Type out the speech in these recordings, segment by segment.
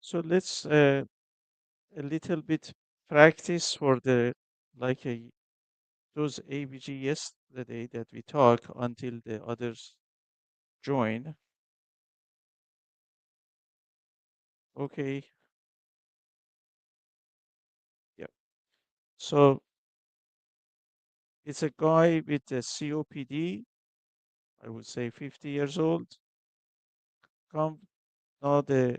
So let's a little bit practice for the like a those ABG yesterday that we talk until the others join. Okay, yeah. So it's a guy with a COPD, I would say 50 years old. Come now the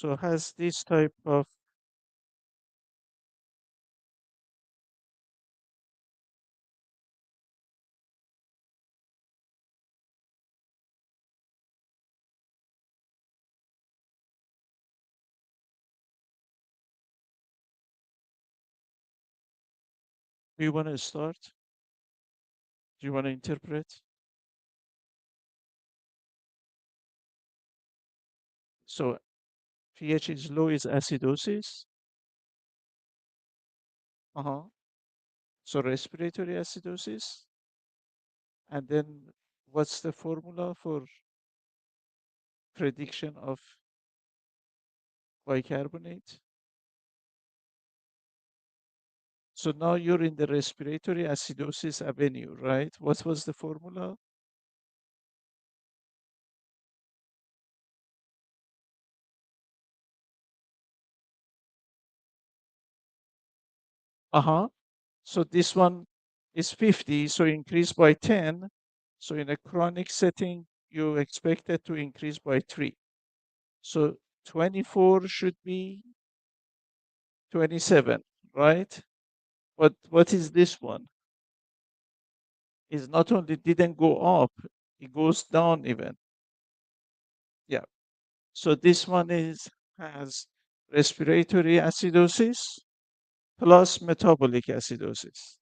so has this type of do you want to start? Do you want to interpret? So pH is low is acidosis. Uh-huh. So respiratory acidosis. And then what's the formula for prediction of bicarbonate? So now you're in the respiratory acidosis avenue, right? What was the formula? Uh-huh. So this one is 50, so increase by 10. So in a chronic setting, you expect it to increase by 3. So 24 should be 27, right? But what is this one? Is not only didn't go up, it goes down even. Yeah. So this one is has respiratory acidosis plus metabolic acidosis.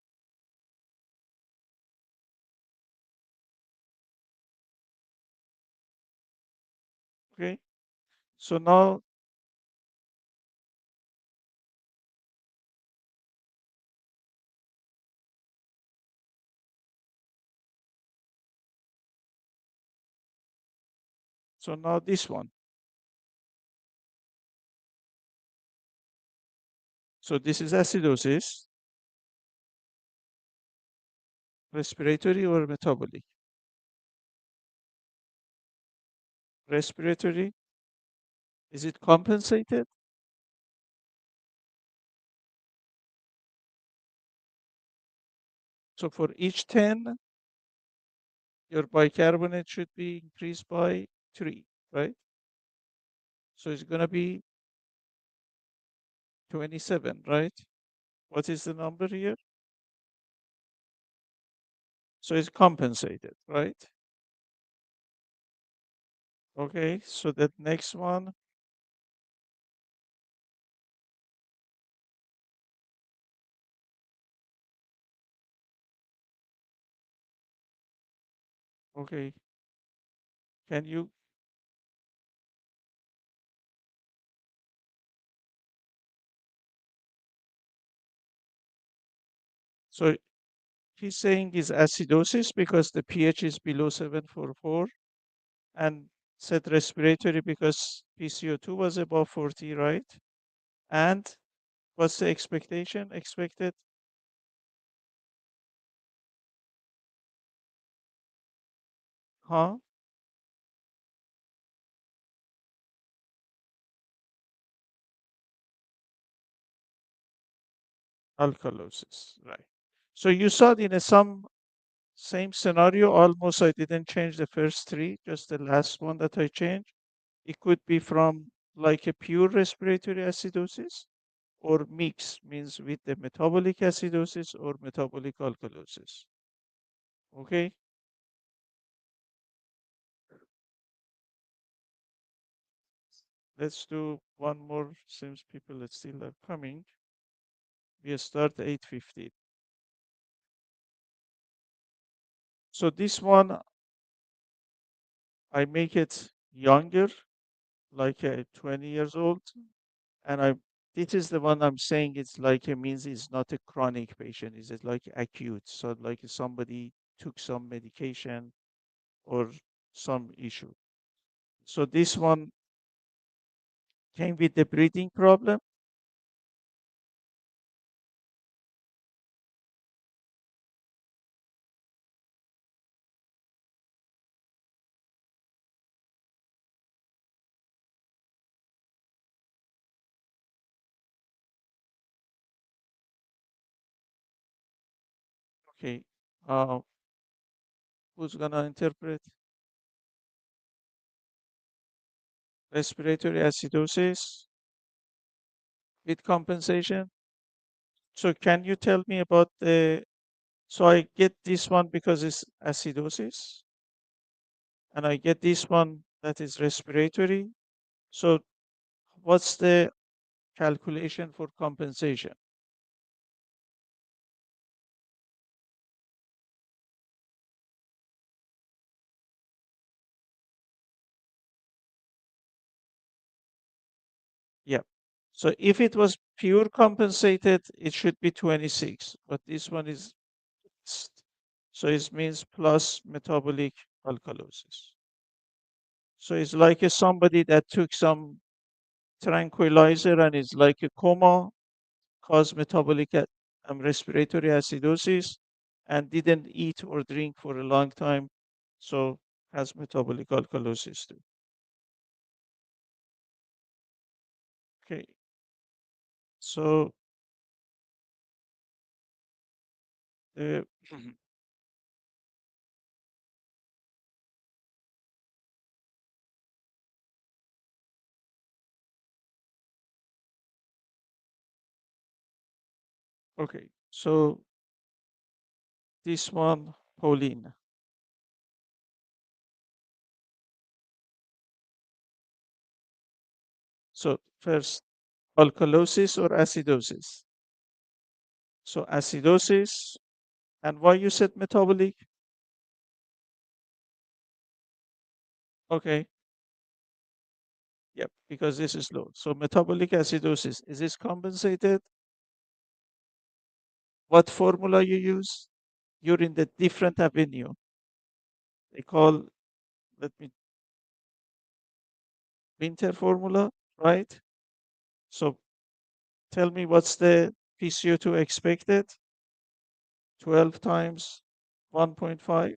Okay. So now, so now this one. So this is acidosis, respiratory or metabolic. Respiratory, is it compensated? So for each 10, your bicarbonate should be increased by 3, right? So it's going to be 27, right? What is the number here? So it's compensated, right? Okay, so that next one, okay, can you, so he's saying is acidosis because the pH is below 744 and said respiratory because PCO2 was above 40, right? And what's the expectation? Expected, huh? Alkalosis, right. So you saw it in a some same scenario, almost I didn't change the first three, just the last one that I changed. It could be from like a pure respiratory acidosis or mix, means with the metabolic acidosis or metabolic alkalosis. Okay, let's do one more since people are still are coming. We start 8:15. So this one, I make it younger like 20 years old, and this is the one I'm saying it's like it means it's not a chronic patient. It's like acute. So like somebody took some medication or some issue. So this one came with the breathing problem. Okay. Uh, who's gonna interpret respiratory acidosis with compensation? So can you tell me about the, so I get this one because it's acidosis, and I get this one that is respiratory. So what's the calculation for compensation? Yeah. So if it was pure compensated, it should be 26, but this one is, so it means plus metabolic alkalosis. So it's like a somebody that took some tranquilizer and is like a coma, caused metabolic respiratory acidosis, and didn't eat or drink for a long time, so has metabolic alkalosis too. Okay, so the okay, so this one, Pauline. So first, alkalosis or acidosis? So acidosis, and why you said metabolic? Okay, yep, because this is low. So metabolic acidosis, is this compensated? What formula you use? You're in the different avenue. They call, let me, winter formula, right? So tell me what's the PCO2 expected? 12 times 1.5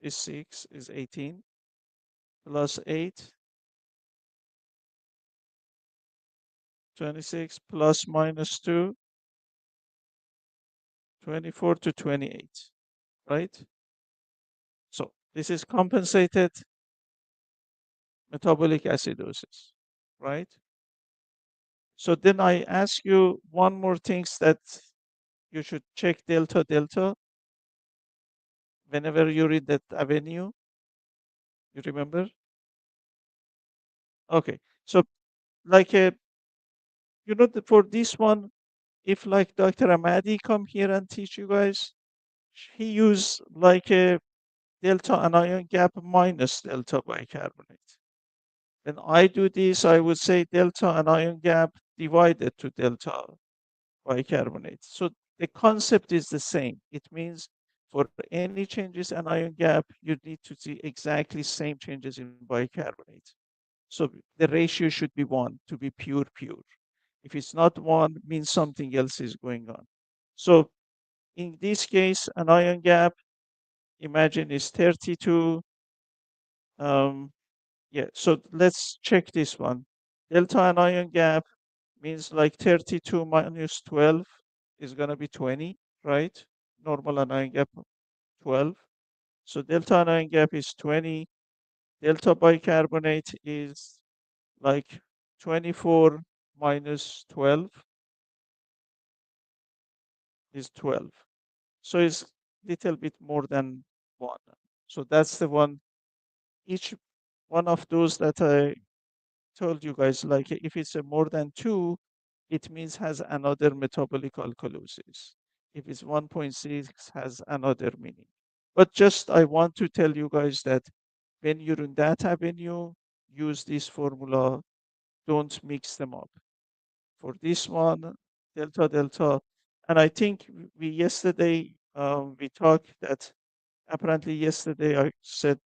is 6, is 18, plus 8, 26, plus minus 2, 24 to 28, right? So this is compensated metabolic acidosis, right? So then I ask you one more things that you should check delta delta whenever you read that avenue. You remember? Okay. So like for this one, if like Dr. Amadi come here and teach you guys, he use like a delta anion gap minus delta bicarbonate. When I do this, I would say delta anion gap divided to delta bicarbonate. So the concept is the same. It means for any changes in ion gap, you need to see exactly same changes in bicarbonate. So the ratio should be 1 to be pure, pure. If it's not 1, means something else is going on. So in this case, an ion gap, imagine is 32. Um, yeah, so let's check this one. Delta anion gap means like 32 minus 12 is going to be 20, right? Normal anion gap 12. So delta anion gap is 20. Delta bicarbonate is like 24 minus 12 is 12. So it's little bit more than 1. So that's the one. Each one of those that I told you guys, like if it's a more than 2, it means has another metabolic alkalosis. If it's 1.6, has another meaning. But just I want to tell you guys that when you're in that avenue, use this formula, don't mix them up. For this one, delta, delta. And I think we yesterday, we talked that apparently yesterday I said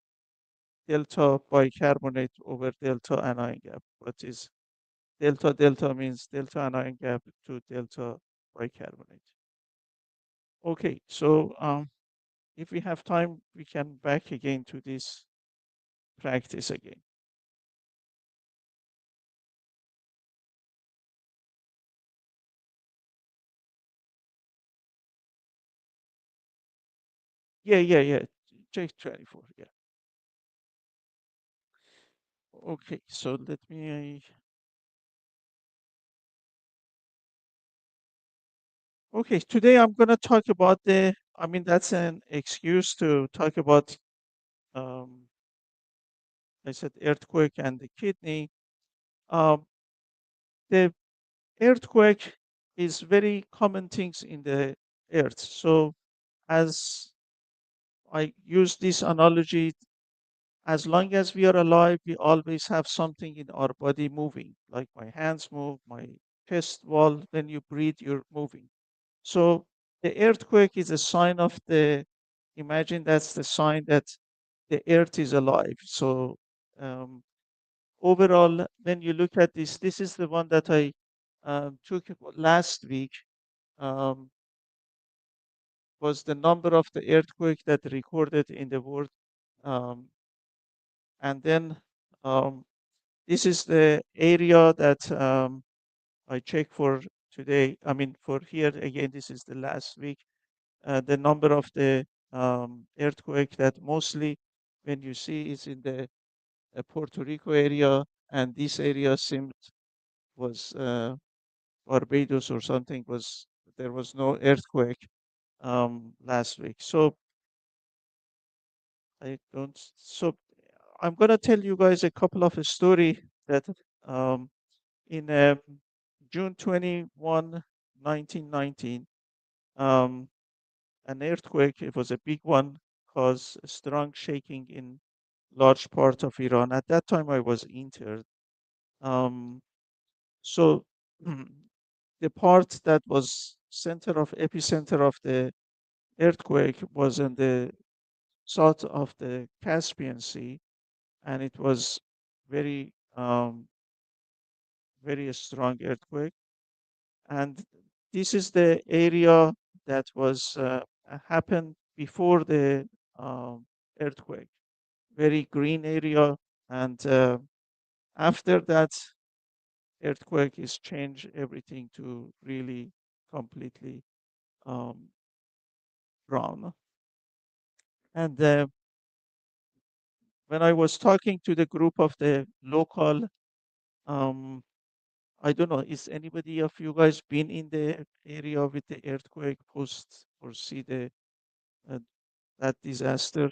delta bicarbonate over delta anion gap. What is delta? Delta means delta anion gap to delta bicarbonate. Okay, so if we have time, we can back again to this practice again. Yeah. J24, yeah. Okay, so let me. Okay, today I'm going to talk about I mean, that's an excuse to talk about, um, I said earthquake and the kidney. Um, the earthquake is very common things in the earth. So as I use this analogy, as long as we are alive, we always have something in our body moving, like my hands move, my chest wall, when you breathe, you're moving. So the earthquake is a sign of imagine that's the sign that the earth is alive. So um, overall, when you look at this is the one that I took last week, um, was the number of the earthquake that recorded in the world. Um, and then um, this is the area that I check for today. I mean, for here again, this is the last week. The number of the earthquake that mostly when you see is in the Puerto Rico area, and this area seemed was Barbados or something, was there was no earthquake last week. So I don't. So I'm gonna tell you guys a couple of a story that um, in June 21, 1919, um, an earthquake. It was a big one, caused a strong shaking in large part of Iran. At that time, I was interned. Um, so the part that was center of epicenter of the earthquake was in the south of the Caspian Sea, and it was very very strong earthquake. And this is the area that was happened before the earthquake. Very green area, and after that earthquake is changed everything to really completely um, brown. And when I was talking to the group of the local, um, I don't know, is anybody of you guys been in the area with the earthquake post or see uh, that disaster?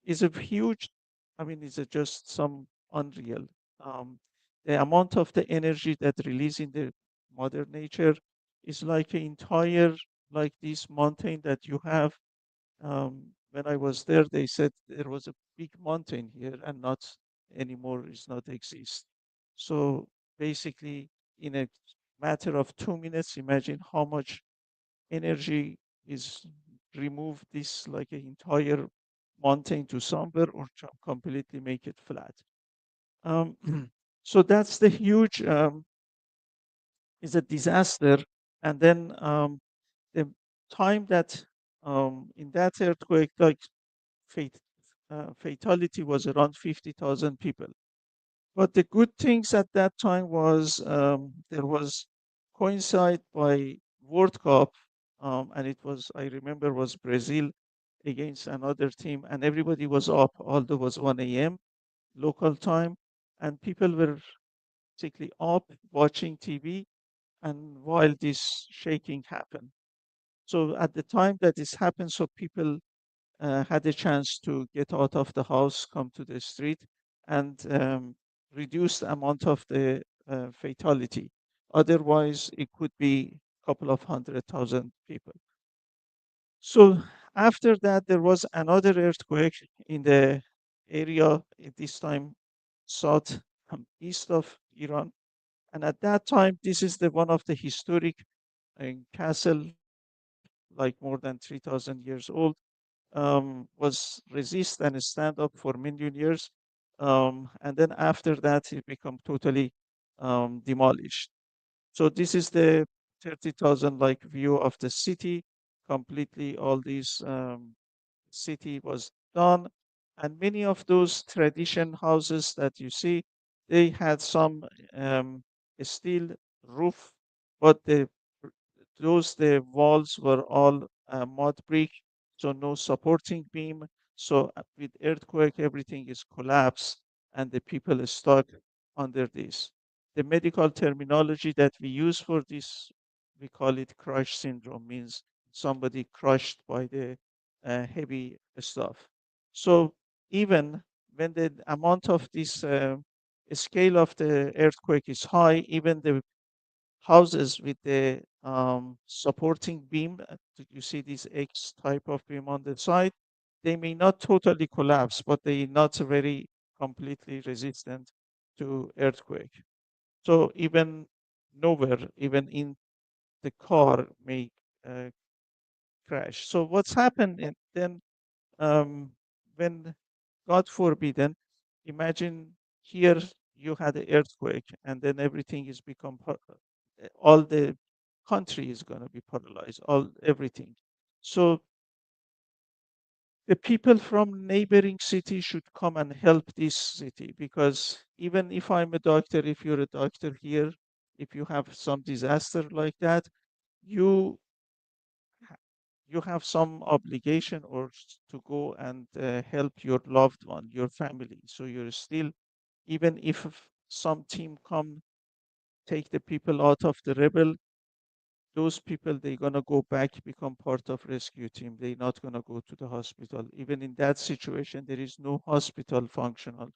Is a huge, I mean, it's a just some unreal. Um, the amount of the energy that release in the mother nature is like an entire, like this mountain that you have. When I was there, they said there was a big mountain here and not anymore, is not exist. So basically, in a matter of 2 minutes, imagine how much energy is removed this like an entire mountain to somber or completely make it flat. Um, so that's the huge is a disaster. And then the time that in that earthquake, like fate, fatality was around 50,000 people. But the good things at that time was there was coincide by World Cup, and it was I remember was Brazil against another team, and everybody was up, although it was 1 a.m. local time, and people were basically up watching TV, and while this shaking happened. So at the time that this happened, so people had a chance to get out of the house, come to the street, and reduce the amount of the fatality. Otherwise, it could be a couple of 100,000 people. So after that, there was another earthquake in the area. At this time, south east of Iran. And at that time, this is the one of the historic castle, like more than 3,000 years old, was resist and stand up for million years. And then after that, it become totally demolished. So this is the 30,000 like view of the city. Completely, all these city was done, and many of those tradition houses that you see, they had some um, steel roof, but the walls were all mud brick, so no supporting beam. So with earthquake, everything is collapsed, and the people is stuck under this. The medical terminology that we use for this, we call it crush syndrome, means somebody crushed by the heavy stuff. So even when the amount of this scale of the earthquake is high, even the houses with the supporting beam, you see this X type of beam on the side, they may not totally collapse, but they not very completely resistant to earthquake. So even nowhere, even in the car may uh, crash. So what's happened then um, when God forbidden, imagine here you had an earthquake and then everything is become all the country is going to be paralyzed, all everything. So the people from neighboring city should come and help this city, because even if I'm a doctor, if you're a doctor here, if you have some disaster like that, you you have some obligation or to go and help your loved one, your family. So you're still, even if some team come take the people out of the rebel, those people they're gonna go back, become part of rescue team. They're not gonna go to the hospital. Even in that situation, there is no hospital functional.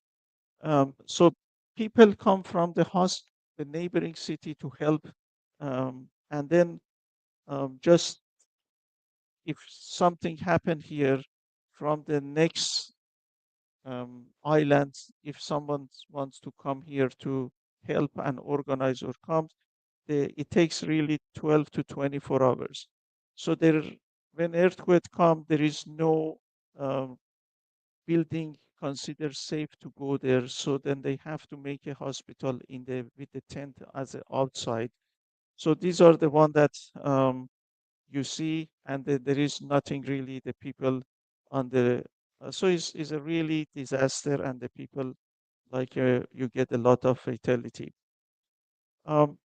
So people come from the neighboring city to help, and then just if something happened here from the next island, if someone wants to come here to help and organize or come, it takes really 12 to 24 hours. So there, when earthquake come, there is no um, building considered safe to go there. So then they have to make a hospital in the with the tent as a outside. So these are the one that you see, and there is nothing really. The people on the so it's a really disaster, and the people like you get a lot of fatality. Um,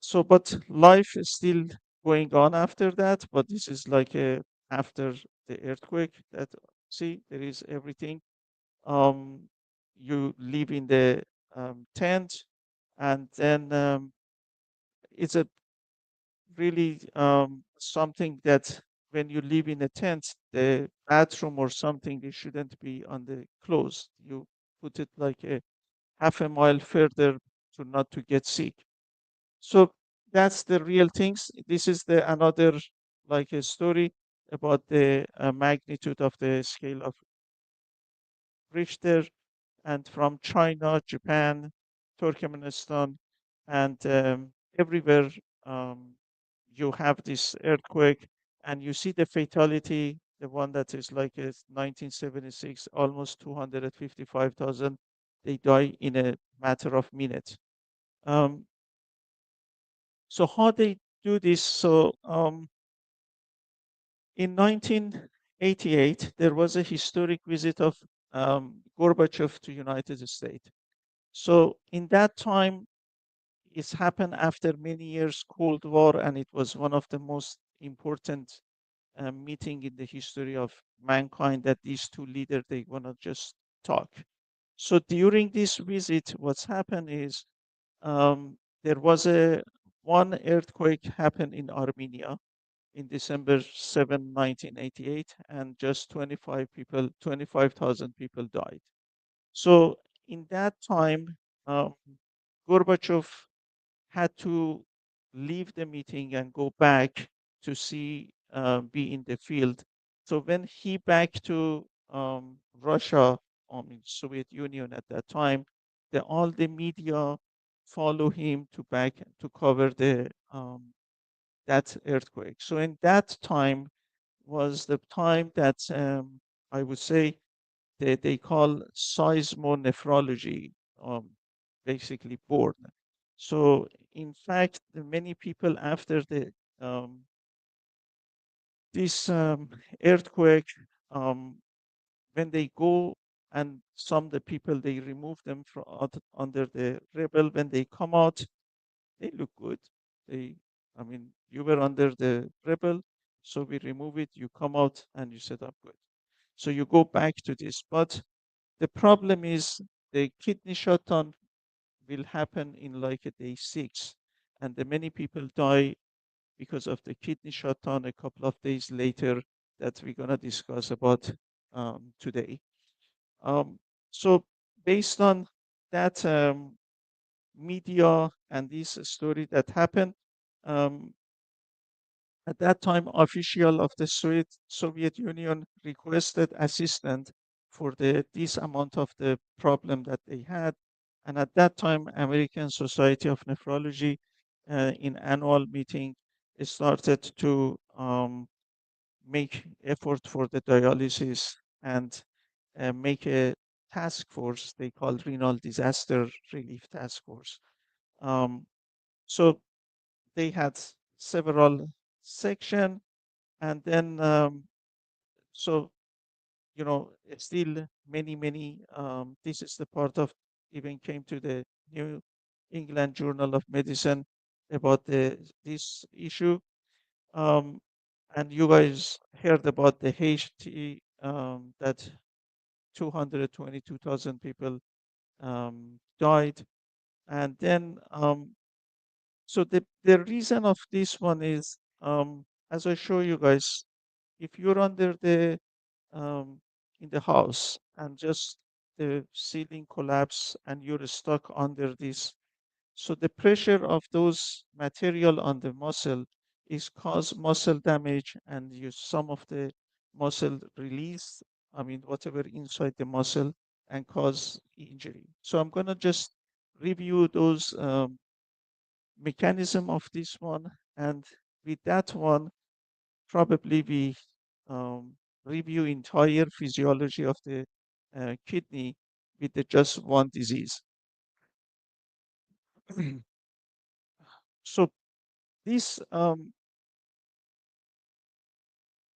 so, but life is still going on after that. But this is like after the earthquake. That see, there is everything. Um, you live in the tent, and then it's a really something that when you live in a tent, the bathroom or something, it shouldn't be on the closed. You put it like a half a mile further to not to get sick. So that's the real things. This is the another like a story about the magnitude of the scale of Richter, and from China, Japan, Turkmenistan, and everywhere um, you have this earthquake, and you see the fatality. The one that is like 1976, almost 255,000, they die in a matter of minutes. Um, so how they do this? So in 1988, there was a historic visit of Gorbachev to United States. So in that time, it's happened after many years Cold War, and it was one of the most important meeting in the history of mankind that these two leaders they want to just talk. So during this visit, what's happened is there was a one earthquake happened in Armenia in December 7, 1988, and just 25,000 people died. So in that time, Gorbachev had to leave the meeting and go back to be in the field. So when he back to Russia, I mean Soviet Union at that time, all the media follow him to back to cover the that earthquake. So in that time was the time that I would say they call seismonephrology, um, basically born. So in fact, the many people after the um, this earthquake, um, when they go and some the people they remove them from under the rebel, when they come out, they look good. They, I mean, you were under the rebel, so we remove it. You come out and you set up good. So you go back to this, but the problem is the kidney shutdown will happen in like a day 6, and the many people die because of the kidney shutdown a couple of days later that we're gonna discuss about today. Um, so based on that media and this story that happened, um, at that time, official of the Soviet Union requested assistance for this amount of the problem that they had. And at that time, American Society of Nephrology, in annual meeting, started to make effort for the dialysis and make a task force they call renal disaster relief task force. Um, so they had several section, and then so still many this is the part of even came to the New England Journal of Medicine about this issue. um, and you guys heard about the Haiti that 222,000 people died. And then so the reason of this one is, as I show you guys, if you're under the in the house and just the ceiling collapse and you're stuck under this, so the pressure of those material on the muscle is cause muscle damage, and you some of the muscle release, I mean whatever inside the muscle, and cause injury. So I'm gonna just review those mechanism of this one, and with that one probably we um, review entire physiology of the kidney with the just one disease. So this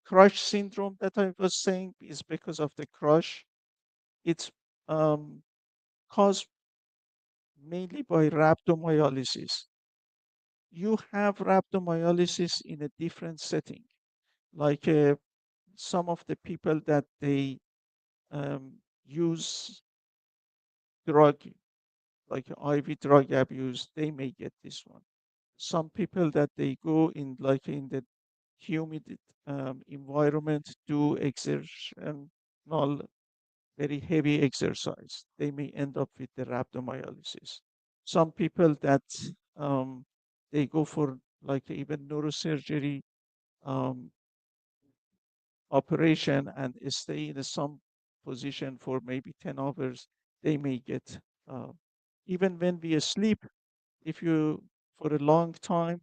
crush syndrome that I was saying is because of the crush. It's um, caused mainly by rhabdomyolysis. You have rhabdomyolysis in a different setting, like some of the people that they use drug, like IV drug abuse, they may get this one. Some people that they go in like in the humid environment, do exertional, very heavy exercise, they may end up with the rhabdomyolysis. Some people that they go for like even neurosurgery um, operation and stay in some position for maybe 10 hours, they may get, uh, even when we sleep, if you, for a long time,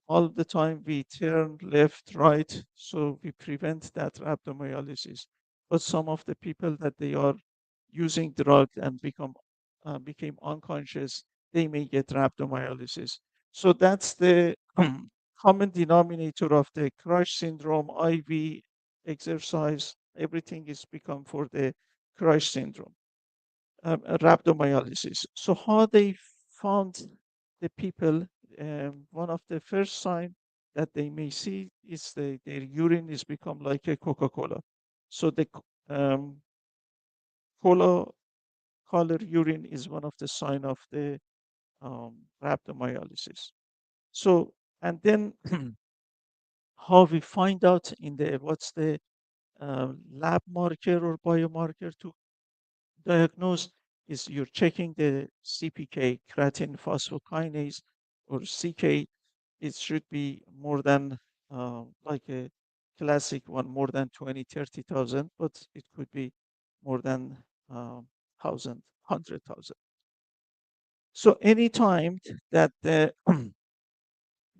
all the time we turn left, right, so we prevent that rhabdomyolysis. But some of the people that they are using drug and became unconscious, they may get rhabdomyolysis. So that's the common denominator of the crush syndrome, IV, exercise, everything is become for the crush syndrome, rhabdomyolysis. So how they found the people, one of the first sign that they may see is their urine is become like a Coca-Cola. So the cola color urine is one of the sign of the rhabdomyolysis. So, and then how we find out in the what's the lab marker or biomarker to diagnose is you're checking the CPK, creatine phosphokinase, or CK. It should be more than like a classic one, more than 20, 30,000, but it could be more than 1,000, 100,000. So anytime that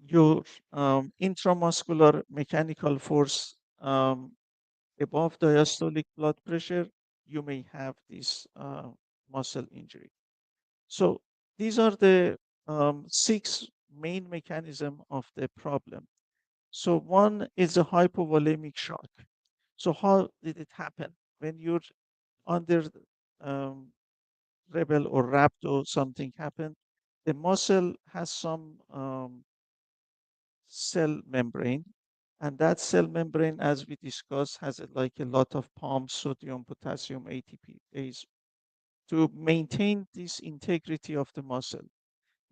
your intramuscular mechanical force above diastolic blood pressure, you may have this muscle injury. So these are the six main mechanism of the problem. So one is a hypovolemic shock. So how did it happen? When you're under um, rebel or rhabdo, something happened. The muscle has some cell membrane, and that cell membrane, as we discussed, has like a lot of pumps, sodium, potassium, ATPase, to maintain this integrity of the muscle.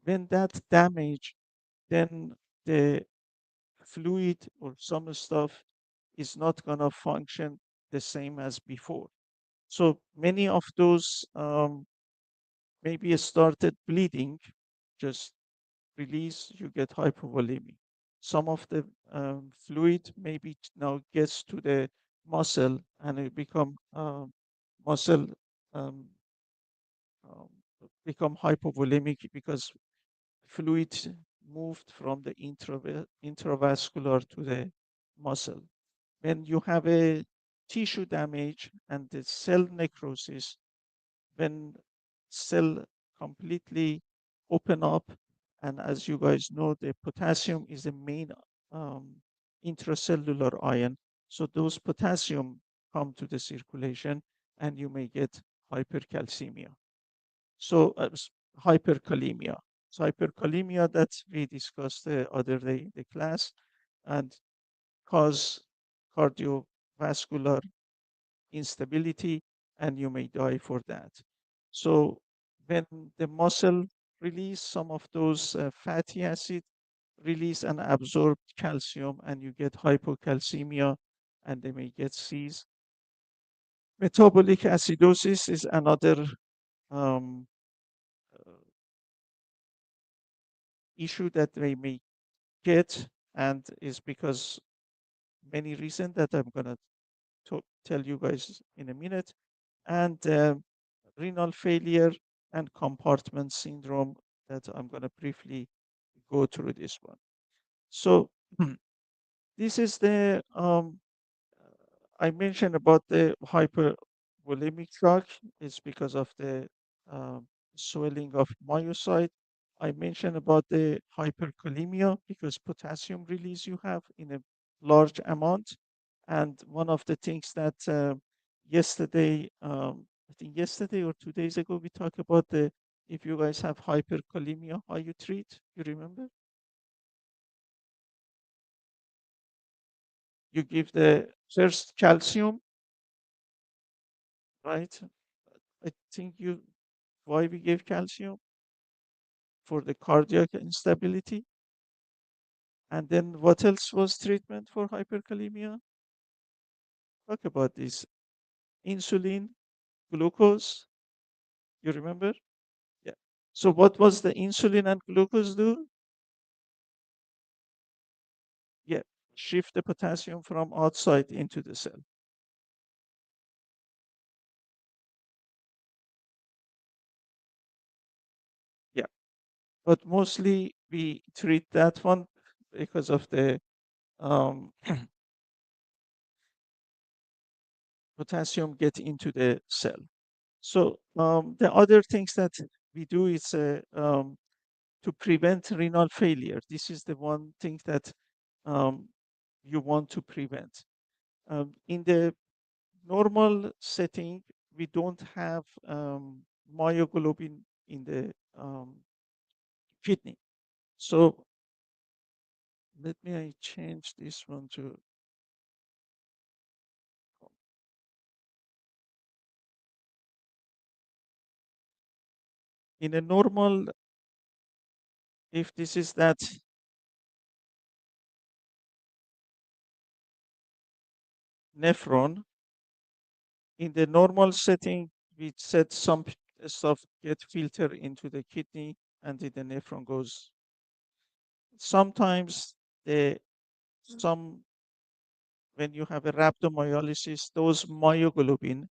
When that damage, then the fluid or some stuff is not going to function the same as before. So many of those maybe started bleeding, just release, you get hypovolemic. Some of the fluid maybe now gets to the muscle and it become muscle um, um, become hypovolemic because fluid moved from the intravascular to the muscle. When you have a tissue damage and the cell necrosis, when cell completely open up, and as you guys know, the potassium is the main um, intracellular ion. So those potassium come to the circulation and you may get hypercalcemia. So hyperkalemia. So hyperkalemia that we discussed the other day in the class and cause cardiovascular instability, and you may die for that. So when the muscle release some of those fatty acid, release and absorb calcium, and you get hypocalcemia, and they may get seized. Metabolic acidosis is another um, uh, issue that they may get, and is because many reasons that I'm going to tell you guys in a minute. And renal failure and compartment syndrome that I'm going to briefly go through this one. So this is the I mentioned about the hypervolemic shock. It's because of the swelling of myocyte. I mentioned about the hyperkalemia because potassium release you have in a large amount. And one of the things that yesterday, I think yesterday or 2 days ago, we talked about the if you guys have hyperkalemia, how you treat. You remember? You give the first calcium, right? I think you why we gave calcium for the cardiac instability. And then what else was treatment for hyperkalemia? Talk about this. Insulin, glucose. You remember? Yeah. So what was the insulin and glucose do? Yeah. Shift the potassium from outside into the cell. Yeah. But mostly we treat that one because of the um, potassium get into the cell. So the other things that we do is to prevent renal failure. This is the one thing that um, you want to prevent. In the normal setting, we don't have myoglobin in the kidney. So let me I change this one to in a normal. If this is that nephron, in the normal setting, we said some stuff get filtered into the kidney and then the nephron goes. Sometimes the some when you have a rhabdomyolysis, those myoglobin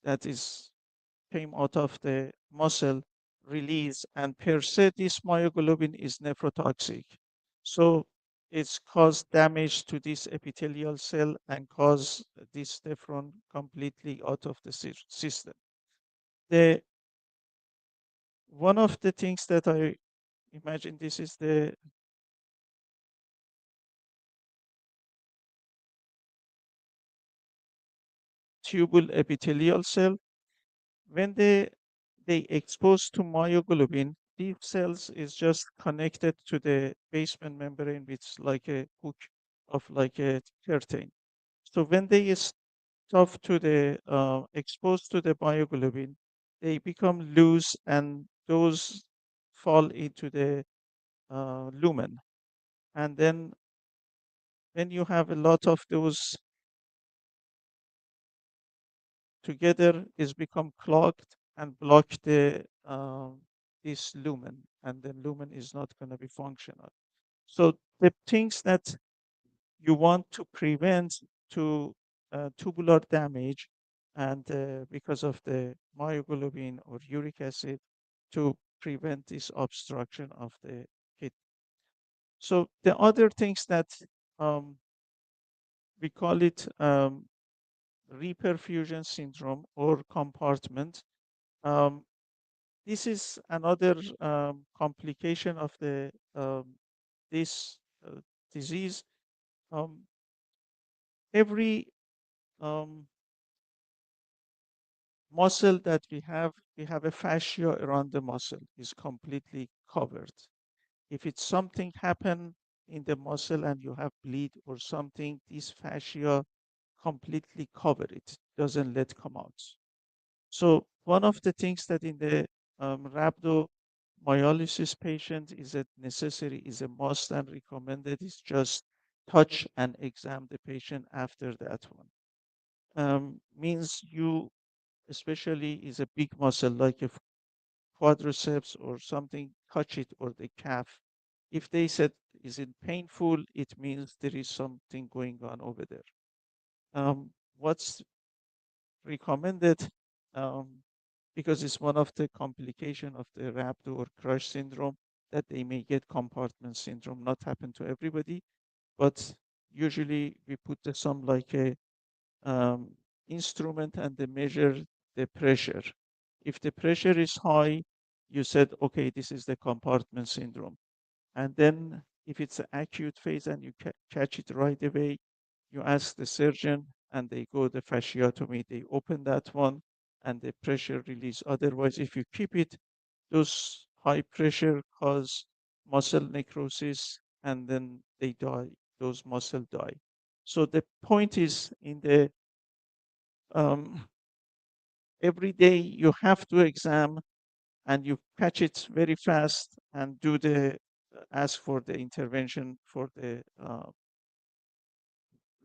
that is came out of the muscle release, and per se, this myoglobin is nephrotoxic. So it's caused damage to this epithelial cell and cause this nephron completely out of the system. The one of the things that I imagine, this is the tubule epithelial cell. When they expose to myoglobin, these cells is just connected to the basement membrane, which is like a hook of like a curtain. So when they stuff to the exposed to the myoglobin, they become loose and those fall into the lumen. And then when you have a lot of those together, is become clogged and block the this lumen, and the lumen is not going to be functional. So the things that you want to prevent to tubular damage, and because of the myoglobin or uric acid, to prevent this obstruction of the kidney. So the other things that um, we call it reperfusion syndrome or compartment. Um, this is another complication of the this disease. Um, every um, muscle that we have a fascia around the muscle is completely covered. If it's something happen in the muscle and you have bleed or something, this fascia completely cover it, doesn't let come out. So one of the things that in the rhabdomyolysis patient is a necessary, is a must and recommended, is just touch and examine the patient after that one. Means you, especially is a big muscle like a quadriceps or something, touch it, or the calf. If they said, is it painful? It means there is something going on over there. What's recommended, um, because it's one of the complication of the rhabdo or crush syndrome, that they may get compartment syndrome, not happen to everybody, but usually we put some like a um, instrument and they measure the pressure. If the pressure is high, you said, okay, this is the compartment syndrome. And then if it's an acute phase and you catch it right away, you ask the surgeon and they go the fasciotomy, they open that one and the pressure release. Otherwise, if you keep it, those high pressure cause muscle necrosis and then they die, those muscle die. So the point is in the every day you have to examine and you catch it very fast and do the ask for the intervention for the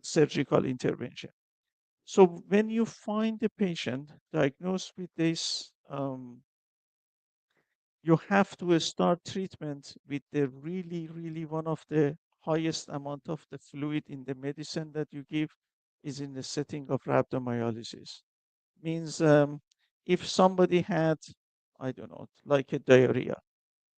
surgical intervention. So when you find the patient diagnosed with this, you have to start treatment with the really, really one of the highest amount of the fluid in the medicine that you give is in the setting of rhabdomyolysis. Means if somebody had, I don't know, like a diarrhea.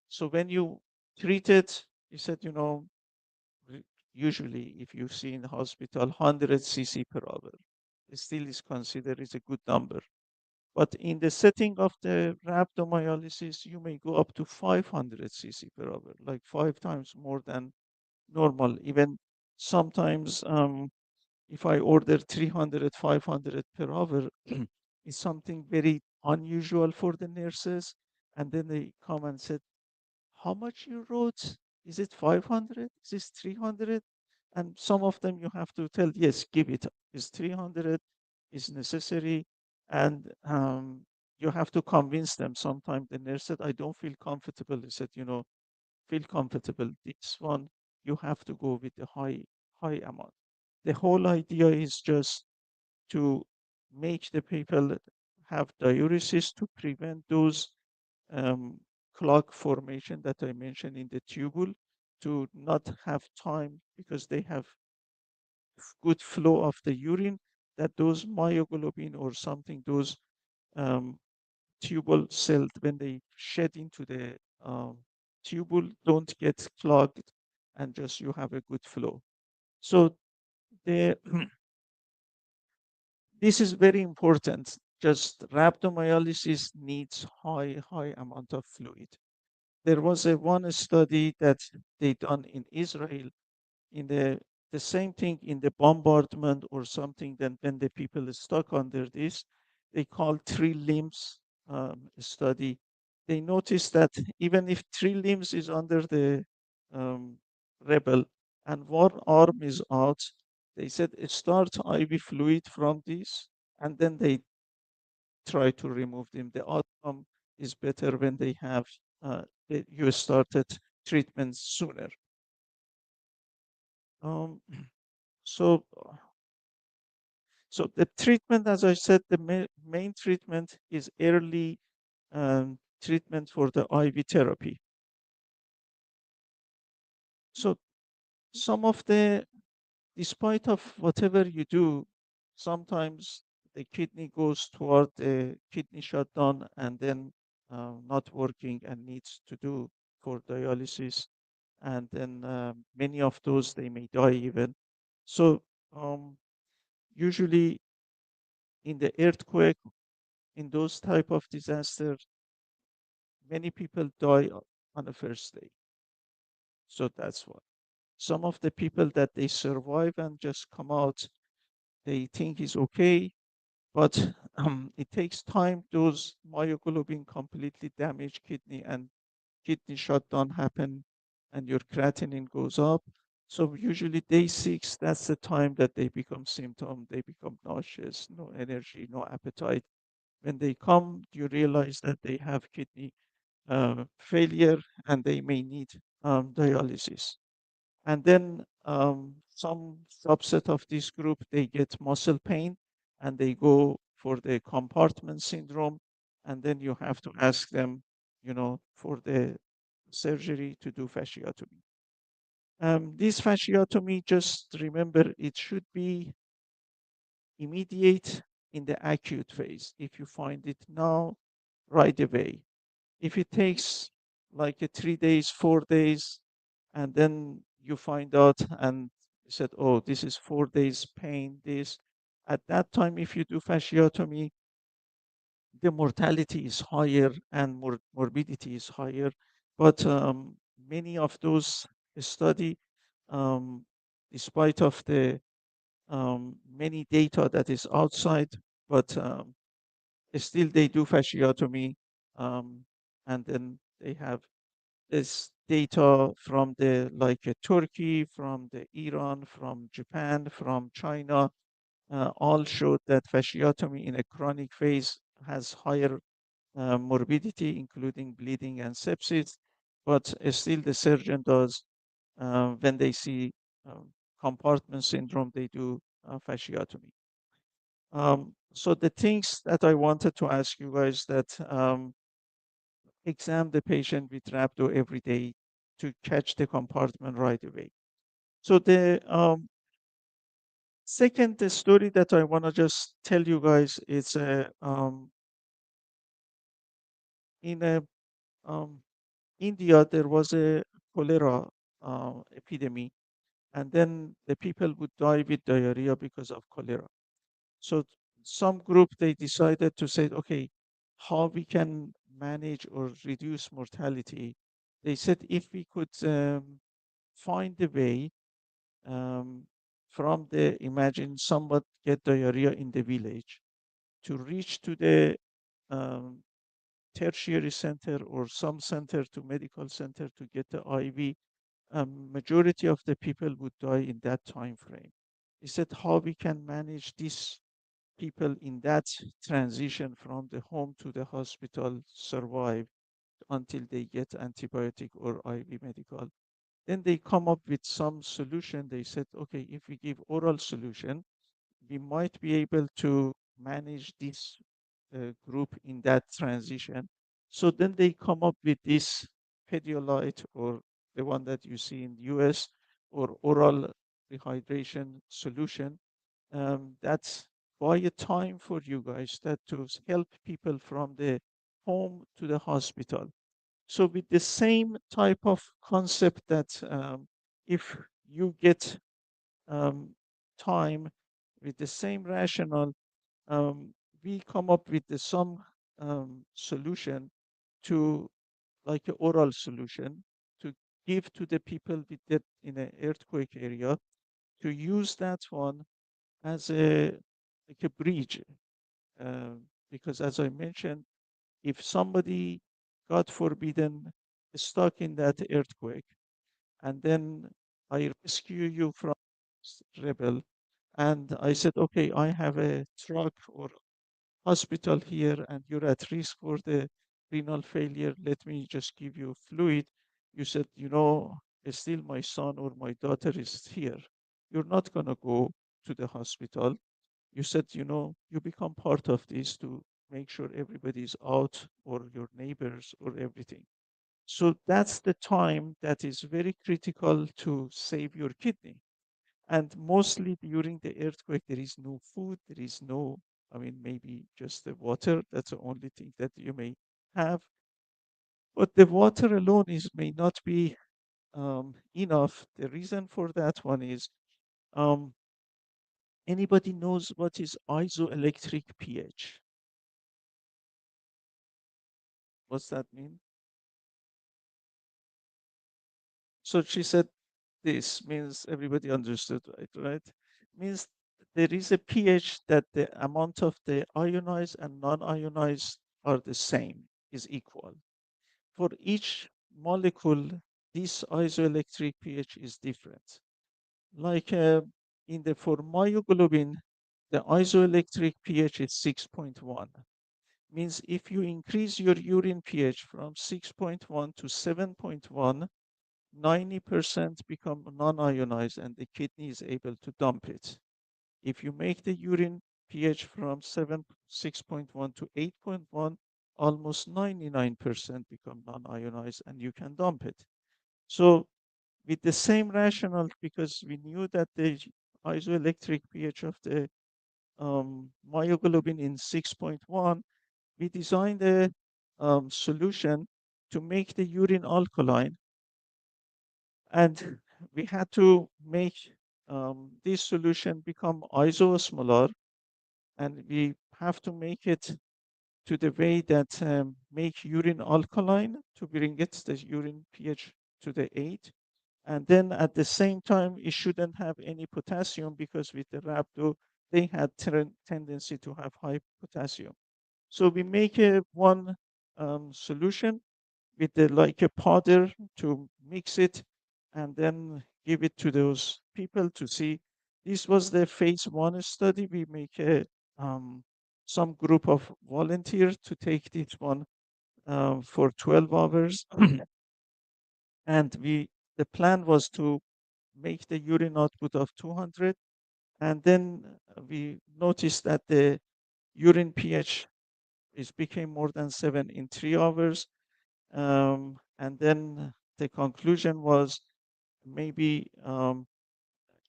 So when you treat it, you said, re- usually if you see in the hospital 100 cc per hour, it still is considered is a good number. But in the setting of the rhabdomyolysis, you may go up to 500 cc per hour, like 5 times more than normal. Even sometimes, if I order 300, 500 per hour, it's something very unusual for the nurses. And then they come and said, how much you wrote? Is it 500? Is this 300? And some of them you have to tell, yes, give it. It's 300, is necessary. And you have to convince them. Sometimes the nurse said, I don't feel comfortable. They said, feel comfortable. This one, you have to go with the high amount. The whole idea is just to make the people have diuresis to prevent those um, clog formation that I mentioned in the tubule, to not have time because they have good flow of the urine, that those myoglobin or something, those um, tubal cell, when they shed into the tubule, don't get clogged, and just you have a good flow. So the this is very important. Just rhabdomyolysis needs high amount of fluid. There was a one study that they done in Israel in the same thing in the bombardment or something. Then when the people is stuck under this, they call three limbs study. They noticed that even if three limbs is under the um, rebel and one arm is out, they said start IV fluid from this, and then they try to remove them. The outcome is better when they have you started treatment sooner. Um, so, so the treatment, as I said, the main treatment is early treatment for the IV therapy. So some of the, despite of whatever you do, sometimes the kidney goes toward the kidney shutdown and then not working and needs to do for dialysis. And then many of those, they may die even. So um, usually in the earthquake, in those type of disasters, many people die on the first day. So that's what. Some of the people that they survive and just come out, they think is okay, but it takes time. Those myoglobin completely damage kidney and kidney shutdown happen, and your creatinine goes up. So usually day 6, that's the time that they become symptom. They become nauseous, no energy, no appetite. When they come, you realize that they have kidney failure and they may need dialysis. And then some subset of this group, they get muscle pain and they go for the compartment syndrome. And then you have to ask them, for the surgery to do fasciotomy. This fasciotomy, just remember, it should be immediate in the acute phase. If you find it now, right away. If it takes like 3 days, 4 days, and then you find out and you said, oh, this is 4 days pain, this, at that time, if you do fasciotomy, the mortality is higher and morbidity is higher. But many of those study, um, despite of the many data that is outside, but still they do fasciotomy, and then they have this data from the like Turkey, from the Iran, from Japan, from China, all showed that fasciotomy in a chronic phase has higher morbidity, including bleeding and sepsis. But still, the surgeon does when they see um, compartment syndrome, they do fasciotomy. So the things that I wanted to ask you guys that examine the patient with rhabdo every day to catch the compartment right away. So the second story that I want to just tell you guys is in um, India there was a cholera epidemic, and then the people would die with diarrhea because of cholera. So some group they decided to say, okay, how we can manage or reduce mortality. They said if we could find a way um, from the imagine someone get diarrhea in the village to reach to the um, tertiary center or some center to medical center to get the IV. Majority of the people would die in that time frame. He said how we can manage this people in that transition from the home to the hospital survive until they get antibiotic or IV medical. Then they come up with some solution. They said, okay, if we give oral solution, we might be able to manage this group in that transition. So then they come up with this Pedialyte or the one that you see in the US or oral rehydration solution. That's buy a time for you guys that to help people from the home to the hospital. So with the same type of concept that if you get um, time with the same rationale, um, we come up with some solution to like an oral solution to give to the people with that in an earthquake area to use that one as a like a bridge. Uh, because as I mentioned, if somebody, God forbidden, is stuck in that earthquake, and then I rescue you from rebel, and I said, okay, I have a truck or hospital here, and you're at risk for the renal failure. Let me just give you fluid. You said, still my son or my daughter is here. You're not going to go to the hospital. You said, you become part of this to make sure everybody's out or your neighbors or everything. So that's the time that is very critical to save your kidney. And mostly during the earthquake, there is no food, there is no, I mean, maybe just the water. That's the only thing that you may have. But the water alone may not be enough. The reason for that one is um, anybody knows what is isoelectric pH? What's that mean? So she said this means everybody understood, right? Right? Means there is a pH that the amount of the ionized and non-ionized are the same, is equal. For each molecule, this isoelectric pH is different. Like in the for myoglobin, the isoelectric pH is 6.1. Means if you increase your urine pH from 6.1 to 7.1, 90% become non-ionized and the kidney is able to dump it. If you make the urine pH from 6.1 to 8.1, almost 99% become non-ionized and you can dump it. So with the same rationale, because we knew that the isoelectric pH of the myoglobin in 6.1, we designed a solution to make the urine alkaline, and we had to make this solution become isosmolar, and we have to make it to the way that make urine alkaline to bring it the urine pH to the 8. And then at the same time, it shouldn't have any potassium because with the rhabdo, they had tendency to have high potassium. So we make a one solution with the like a powder to mix it and then give it to those people to see. This was the phase 1 study. We make a some group of volunteers to take this one for 12 hours, and the plan was to make the urine output of 200, and then we noticed that the urine pH is became more than 7 in 3 hours. And then the conclusion was maybe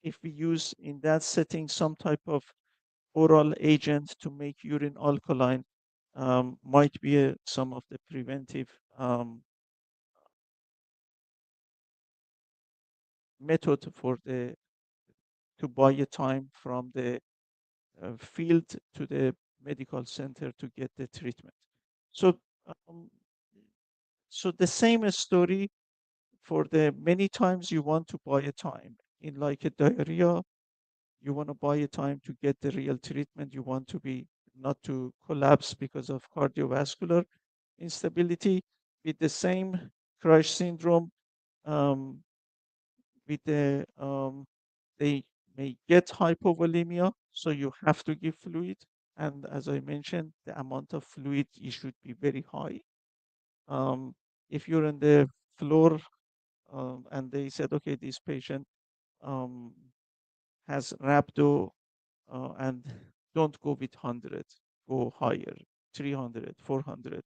if we use in that setting some type of oral agent to make urine alkaline, might be some of the preventive method for the to buy a time from the field to the medical center to get the treatment. So, um, so the same story for the many times you want to buy a time in like a diarrhea, you want to buy a time to get the real treatment. You want to be not to collapse because of cardiovascular instability. With the same crash syndrome, um, with they may get hypovolemia, so you have to give fluid. And as I mentioned, the amount of fluid it should be very high. Um, if you're on the floor and they said, okay, this patient um, has rhabdo and don't go with 100, go higher, 300, 400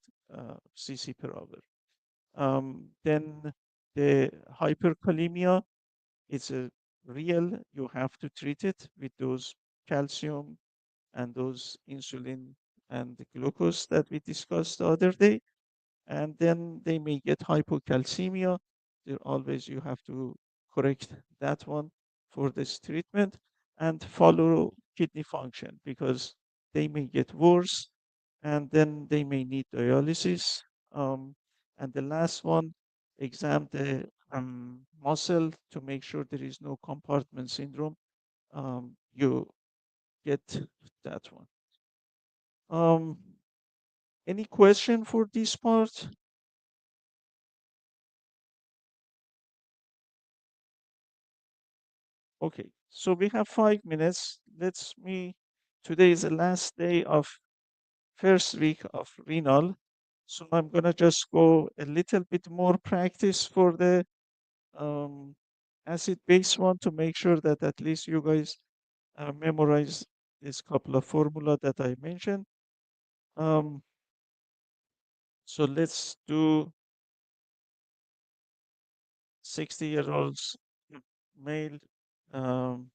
cc per hour. Then the hyperkalemia is a real, you have to treat it with those calcium and those insulin and the glucose that we discussed the other day, and then they may get hypocalcemia. There always you have to correct that one for this treatment and follow kidney function because they may get worse and then they may need dialysis. Um, and the last one, examine the muscle to make sure there is no compartment syndrome. You get that one. Um, any question for this part? Okay, so we have 5 minutes. Today is the last day of first week of renal. So I'm gonna just go a little bit more practice for the um, acid-base one to make sure that at least you guys memorize this couple of formula that I mentioned. Um, so let's do 60-year-olds male um,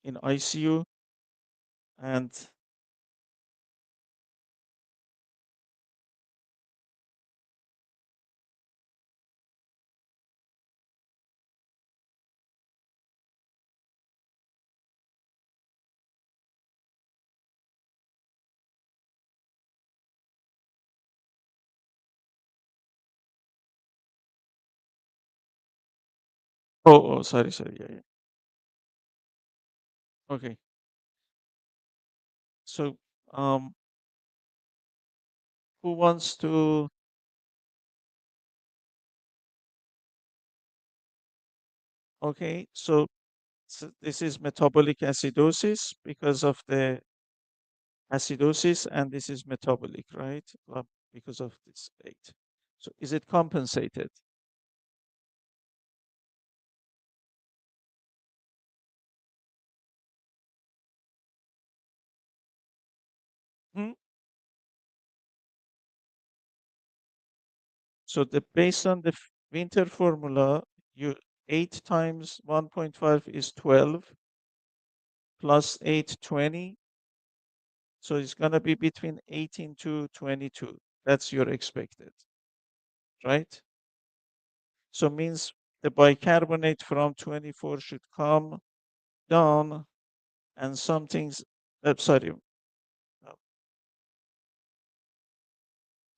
in ICU and sorry, sorry, yeah, yeah. Okay, so um, who wants to? Okay, so this is metabolic acidosis because of the acidosis, and this is metabolic, right? Because of this state. So is it compensated? Hmm? So based on the winter formula, you 8 times 1.5 is 12 plus 8, 20. So it's gonna be between 18 to 22. That's your expected, right? So means the bicarbonate from 24 should come down and something's, sorry,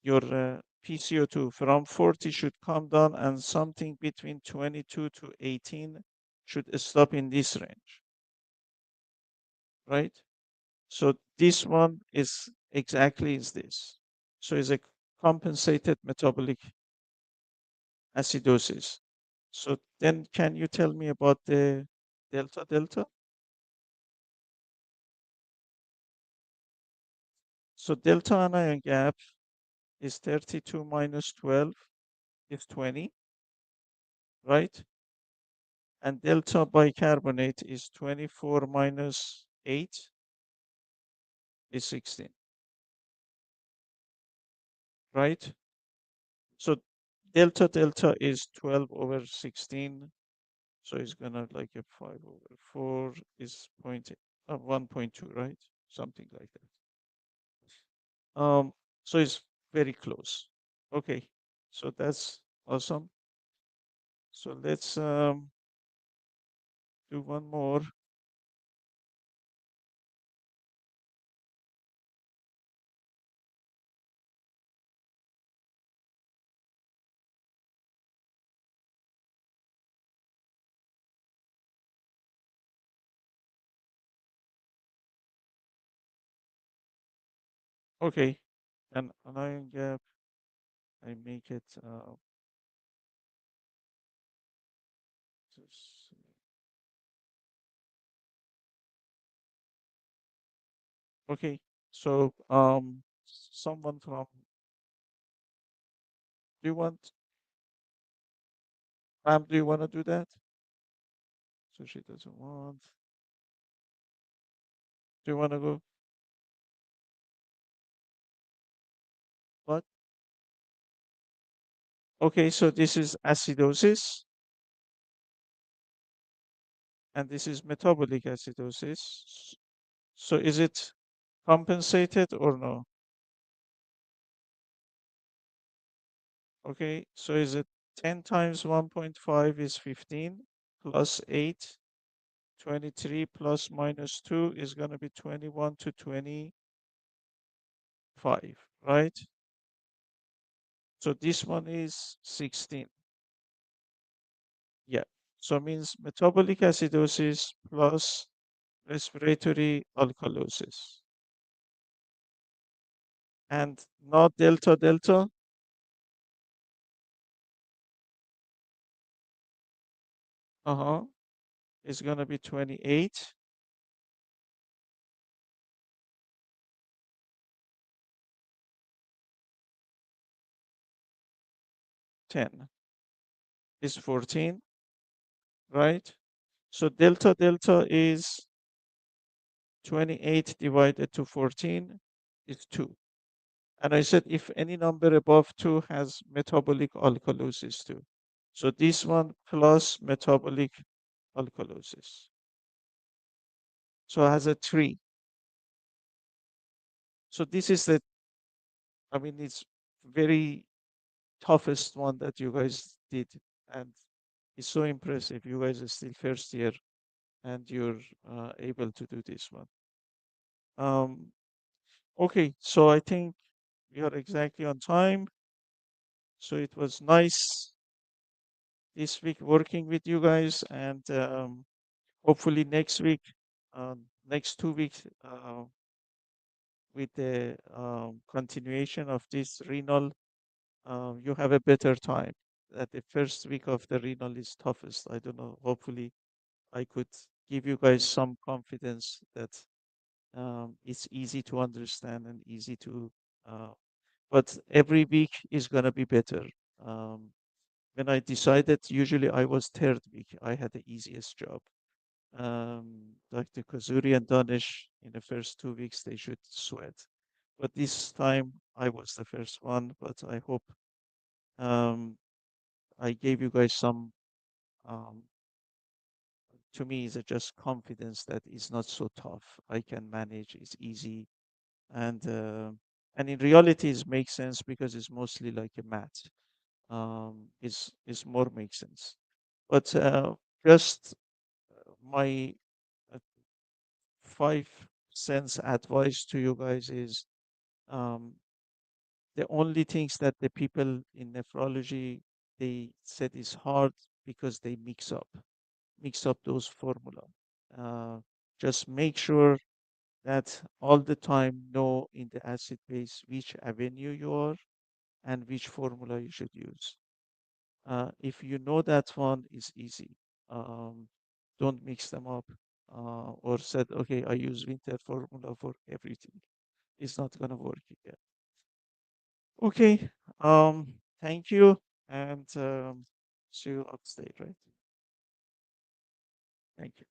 your PCO2 from 40 should come down and something between 22 to 18 should stop in this range, right? So this one is exactly is this. So it's a compensated metabolic acidosis. So then can you tell me about the delta delta? So delta anion gap is 32 minus 12 is 20, right? And delta bicarbonate is 24 minus 8 is 16, right? So delta delta is 12 over 16. So it's gonna like a 5 over 4 is 1.2, right? Something like that. So it's very close. Okay, so that's awesome. So let's do one more. Okay, and an ion gap, I make it just- okay. So someone from, do you want, do you want to do that? So she doesn't want. Do you want to go? What? Okay, so this is acidosis, and this is metabolic acidosis. So is it compensated or no? Okay, so is it 10 times 1.5 is 15 plus 8, 23 plus minus 2 is going to be 21 to 25, right? So this one is 16. Yeah. So means metabolic acidosis plus respiratory alkalosis. And not delta delta, uh-huh, is going to be 28. 10 is 14, right? So delta delta is 28 divided to 14 is 2. And I said if any number above 2 has metabolic alkalosis too. So this one plus metabolic alkalosis. So it has a 3. So this is the, I mean, it's very toughest one that you guys did. And it's so impressive. You guys are still first year and you're able to do this one. Um, okay, so I think we are exactly on time. So it was nice this week working with you guys, and hopefully next week, next 2 weeks, with the continuation of this renal, you have a better time. That the first week of the renal is toughest. I don't know. Hopefully, I could give you guys some confidence that it's easy to understand and easy to. Uh, but every week is gonna be better. Um, when I decided, usually I was third week. I had the easiest job. Dr. Kazuri and Danish, in the first 2 weeks, they should sweat. But this time I was the first one, but I hope um, I gave you guys some, um, to me, is just confidence that it's not so tough. I can manage, it's easy. And and in reality, it makes sense because it's mostly like a math. Is more makes sense. But just my 5 cents advice to you guys is um, the only things that the people in nephrology they said is hard because they mix up those formula. Uh, just make sure that all the time know in the acid base which avenue you are and which formula you should use. If you know that one is easy, um, don't mix them up or said, okay, I use winter formula for everything. It's not gonna work again. Okay, thank you and see you upstate, right? Thank you.